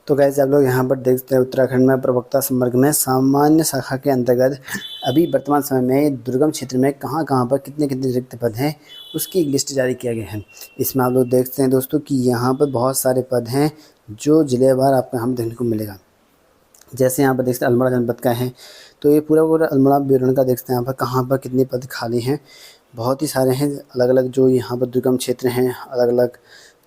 तो गाइस आप लोग यहाँ पर देख सकते हैं उत्तराखंड में प्रवक्ता संवर्ग में सामान्य शाखा के अंतर्गत अभी वर्तमान समय में दुर्गम क्षेत्र में कहाँ पर कितने कितने रिक्त पद हैं उसकी एक लिस्ट जारी किया गया है। इसमें आप लोग देखते हैं दोस्तों कि यहाँ पर बहुत सारे पद हैं जो जिलेवार आपको यहाँ देखने को मिलेगा। जैसे यहाँ पर देखते हैं अल्मोड़ा जनपद का है, तो ये पूरा अल्मोड़ा विवरण का देखते हैं यहाँ पर कहाँ पर कितने पद खाली हैं। बहुत ही सारे हैं अलग अलग जो यहाँ पर दुर्गम क्षेत्र हैं, अलग अलग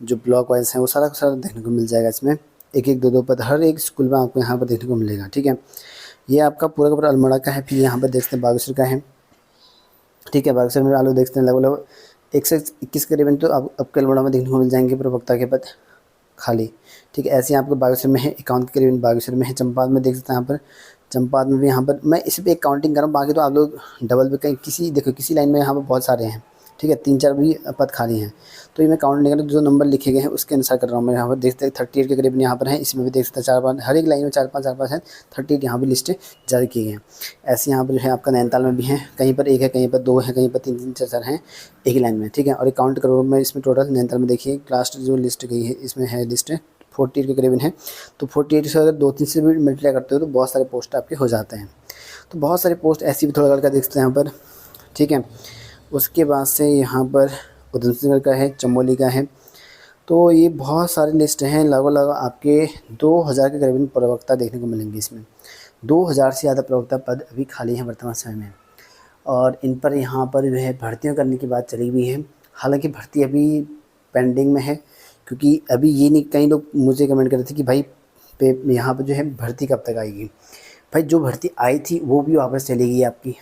जो ब्लॉक वाइज हैं वो सारा सारा देखने को मिल जाएगा। इसमें एक एक दो पद हर एक स्कूल में आपको यहाँ पर देखने को मिलेगा। ठीक है, ये आपका पूरा का पूरा अल्मोड़ा का है। फिर यहाँ पर देखते हैं बागेश्वर का है। ठीक है, बागेश्वर में आलू देखते हैं लगभग 121 करीबन तो आपके अल्मोड़ा में देखने को मिल जाएंगे प्रवक्ता के पद खाली। ठीक है, ऐसे ही आपको बागेश्वर में है 51 के करीबन बागेश्वर में है। चंपावत में देख सकते हैं यहाँ पर, चंपावत में भी यहाँ पर मैं इस पर एक काउंटिंग कर रहा हूँ, बाकी तो आप लोग डबल पे कहीं किसी लाइन में यहाँ पर बहुत सारे हैं। ठीक है, 3-4 भी पद खाली हैं, तो ये मैं काउंट नहीं कर रहा, जो नंबर लिखे गए हैं उसके अनुसार कर रहा हूँ मैं। यहाँ पर देखते हैं 38 के करीब यहाँ पर है। इसमें भी देख सकते हैं 4-5 हर एक लाइन में 4-5 है। 38 यहाँ भी लिस्ट जारी किए गए हैं। ऐसे यहाँ पर जो है आपका नैनीताल में भी है, कहीं पर 1 है, कहीं पर 2 है, कहीं पर 3-3 4-4 हैं एक ही लाइन में। ठीक है, और एक काउंट करो मैं इसमें टोटल नैनीताल में देखिए लास्ट जो लिस्ट गई है इसमें है लिस्ट 48 के करीबन है। तो 48 से अगर 2-3 से भी मल्टीप्लाई करते हो तो बहुत सारे पोस्ट आपके हो जाते हैं। तो बहुत सारे पोस्ट ऐसी भी थोड़ा करके देखते हैं यहाँ पर। ठीक है, उसके बाद से यहाँ पर उधमसिंह का है, चमोली का है। तो ये बहुत सारी लिस्ट हैं, लगभग आपके 2000 के करीबन प्रवक्ता देखने को मिलेंगे। इसमें 2000 से ज़्यादा प्रवक्ता पद अभी खाली हैं वर्तमान समय में, और इन पर यहाँ पर जो है भर्तियाँ करने की बात चली हुई है। हालांकि भर्ती अभी पेंडिंग में है, क्योंकि अभी ये नहीं, कई लोग मुझे कमेंट कर रहे थे कि भाई यहाँ पर जो है भर्ती कब तक आएगी। भाई जो भर्ती आई थी वो भी वापस चली गई आपकी,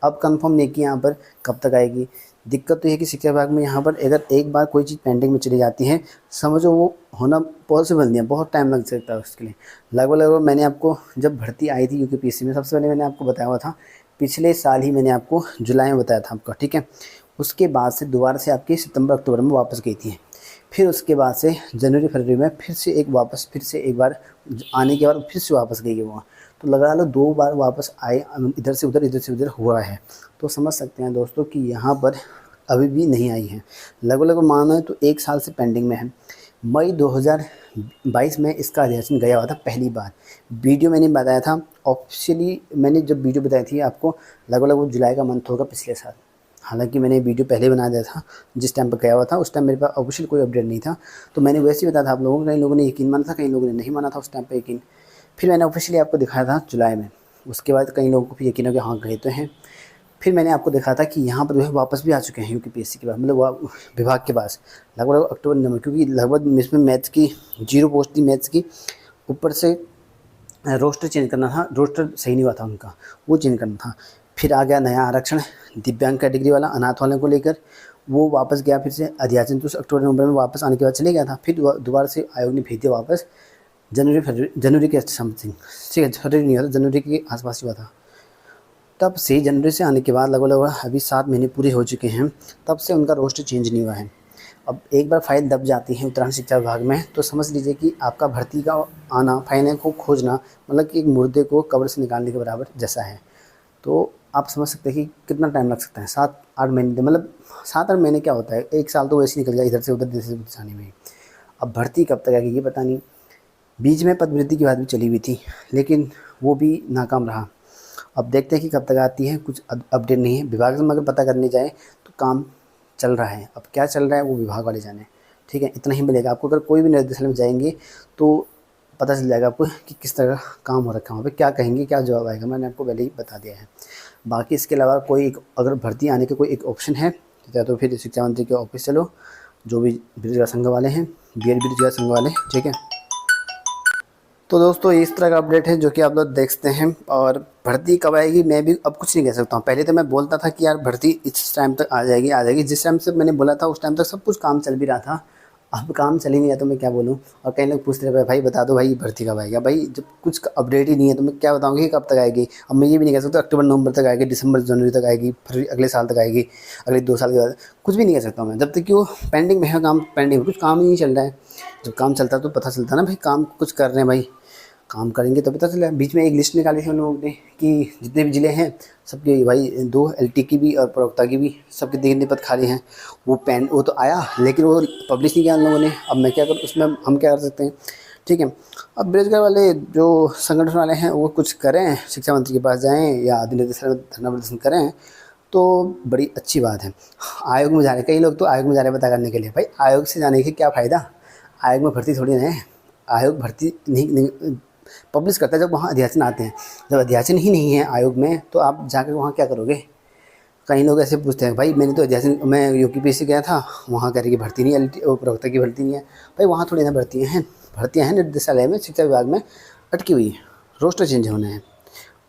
अब कंफर्म नहीं कि यहाँ पर कब तक आएगी। दिक्कत तो ये है कि शिक्षा विभाग में यहाँ पर अगर एक बार कोई चीज़ पेंडिंग में चली जाती है, समझो वो होना पॉसिबल नहीं है, बहुत टाइम लग सकता है उसके लिए। लगभग मैंने आपको जब भर्ती आई थी यूपीपीएससी में, सबसे पहले मैंने आपको बताया हुआ था, पिछले साल ही मैंने आपको जुलाई में बताया था आपका। ठीक है, उसके बाद से दोबारा से आपकी सितंबर अक्टूबर में वापस गई थी। फिर उसके बाद से जनवरी फरवरी में फिर से एक बार आने के बाद फिर से वापस गई है वो। तो लगा लो 2 बार वापस आए, इधर से उधर हुआ है। तो समझ सकते हैं दोस्तों कि यहाँ पर अभी भी नहीं आई है। लगभग मानो है तो 1 साल से पेंडिंग में है। मई 2022 में इसका अधिसूचना गया हुआ था पहली बार। वीडियो मैंने बताया था ऑफिशियली, मैंने जब वीडियो बताई थी आपको लगभग वो जुलाई का मंथ होगा पिछले साल। हालांकि मैंने वीडियो पहले बना दिया था जिस टाइम पर गया हुआ था, उस टाइम मेरे पास ऑफिशियल कोई अपडेट नहीं था, तो मैंने वैसे ही बताया था आप लोगों को। कई लोगों ने यकीन माना था, कई लोगों ने नहीं माना था उस टाइम पर यकीन। फिर मैंने ऑफिशियली आपको दिखाया था जुलाई में। उसके बाद कई लोगों को फिर यकीन हो गया हाँ गए तो हैं। फिर मैंने आपको दिखाया था कि यहाँ पर जो है वापस भी आ चुके हैं यूपीपीएससी के पास, मतलब विभाग के पास लगभग अक्टूबर नवंबर, क्योंकि लगभग इसमें मैथ्स की 0 पोस्ट थी मैथ्स की। ऊपर से रोस्टर चेंज करना था, रोस्टर सही नहीं हुआ था उनका, वो चेंज करना था। फिर आ गया नया आरक्षण दिव्यांग कैटेगरी वाला, अनाथ वाले को लेकर, वो वापस गया। फिर से अधिसूचना तो अक्टूबर नवंबर में वापस आने के बाद चले गया था। फिर दोबारा से आयोग ने भेज दिया वापस जनवरी के समथिंग। ठीक है, फरवरी नहीं हुआ था, जनवरी के आसपास हुआ था। तब से जनवरी से आने के बाद लगभग अभी 7 महीने पूरे हो चुके हैं, तब से उनका रोस्टर चेंज नहीं हुआ है। अब एक बार फाइल दब जाती है उत्तराखंड शिक्षा विभाग में, तो समझ लीजिए कि आपका भर्ती का आना, फाइल को खोजना, मतलब कि एक मुर्दे को कब्र से निकालने के बराबर जैसा है। तो आप समझ सकते हैं कि कितना टाइम लग सकता है। 7-8 महीने, मतलब 7-8 महीने क्या होता है, 1 साल तो वैसे निकल गया इधर से उधर जाने में। अब भर्ती कब तक आएगी ये पता नहीं। बीच में पदवृद्धि की बात भी चली हुई थी, लेकिन वो भी नाकाम रहा। अब देखते हैं कि कब तक आती है, कुछ अपडेट नहीं है। विभाग से अगर पता करने जाए तो काम चल रहा है, अब क्या चल रहा है वो विभाग वाले जाने। ठीक है, इतना ही मिलेगा आपको। अगर कोई भी निर्देशालय में जाएंगे तो पता चल जाएगा आपको कि किस तरह का काम हो रखा है वहाँ पे, क्या कहेंगे, क्या जवाब आएगा, मैंने आपको पहले ही बता दिया है। बाकी इसके अलावा कोई एक अगर भर्ती आने का कोई एक ऑप्शन है तो फिर शिक्षा मंत्री के ऑफिस चलो, जो भी बेरोजगार संघ वाले हैं, बीएड बेरोजगार संघ वाले। ठीक है, तो दोस्तों इस तरह का अपडेट है जो कि आप लोग देखते हैं। और भर्ती कब आएगी मैं भी अब कुछ नहीं कह सकता हूँ। पहले तो मैं बोलता था कि यार भर्ती इस टाइम तक आ जाएगी। जिस टाइम से मैंने बोला था उस टाइम तक सब कुछ काम चल भी रहा था। अब काम चल ही नहीं है तो मैं क्या बोलूँ। और कई लोग पूछते रहे भाई बता दो भाई भर्ती कब आएगा। भाई जब कुछ अपडेट ही नहीं है तो मैं क्या बताऊँगी कब तक आएगी। अब मैं ये भी नहीं कह सकता अक्टूबर नवंबर तक आएगी, दिसंबर जनवरी तक आएगी, फिर अगले साल तक आएगी, अगले 2 साल के बाद, कुछ भी नहीं कह सकता मैं। जब तक कि वो पेंडिंग में है, काम पेंडिंग में, कुछ काम ही नहीं चल रहा है। जब काम चलता है तो पता चलता है ना भाई काम कुछ कर रहे हैं, भाई काम करेंगे तो पता चला। बीच में एक लिस्ट निकाली थी उन लोगों ने कि जितने भी ज़िले हैं सबके भाई 2 LT की भी और प्रवक्ता की भी सबके कितने पद खाली हैं। वो तो आया लेकिन वो पब्लिश नहीं किया उन लोगों ने। अब मैं क्या करूँ उसमें, हम क्या कर सकते हैं। ठीक है। अब बेरोजगार वाले जो संगठन वाले हैं वो कुछ करें, शिक्षा मंत्री के पास जाएँ या अधिनिदेशालय में धरना प्रदर्शन करें तो बड़ी अच्छी बात है। आयोग में जा रहे, कई लोग तो आयोग में जा रहे हैं पता करने के लिए। भाई आयोग से जाने के क्या फ़ायदा, आयोग में भर्ती थोड़ी ना है। आयोग भर्ती नहीं पब्लिश करता है जब वहाँ अध्याचन आते हैं। जब अध्याचन ही नहीं है आयोग में तो आप जाकर वहाँ क्या करोगे। कई लोग ऐसे पूछते हैं, भाई मैंने तो अध्याचन, मैं यूपीपीएससी गया था, वहाँ कह रही कि भर्ती नहीं है, वो प्रवक्ता की भर्ती नहीं है। भाई वहाँ थोड़ी ना भर्तियाँ हैं निर्देशालय में, शिक्षा विभाग में अटकी हुई है, रोस्टर चेंज होने हैं।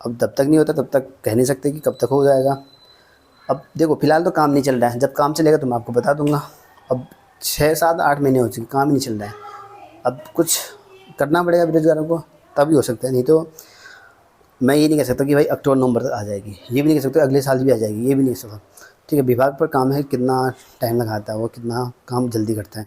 अब जब तक नहीं होता तब तक कह नहीं सकते कि कब तक हो जाएगा। अब देखो फिलहाल तो काम नहीं चल रहा है, जब काम चलेगा तो मैं आपको बता दूंगा। अब 6 7 8 महीने हो चुके, काम ही नहीं चल रहा है। अब कुछ करना पड़ेगा बेरोजगारों को, तभी हो सकता है। नहीं तो मैं ये नहीं कह सकता कि भाई अक्टूबर नवंबर तक आ जाएगी, ये भी नहीं कह सकता अगले साल भी आ जाएगी, ये भी नहीं कह सकता। ठीक है, विभाग पर काम है, कितना टाइम लगाता है वो, कितना काम जल्दी करता है।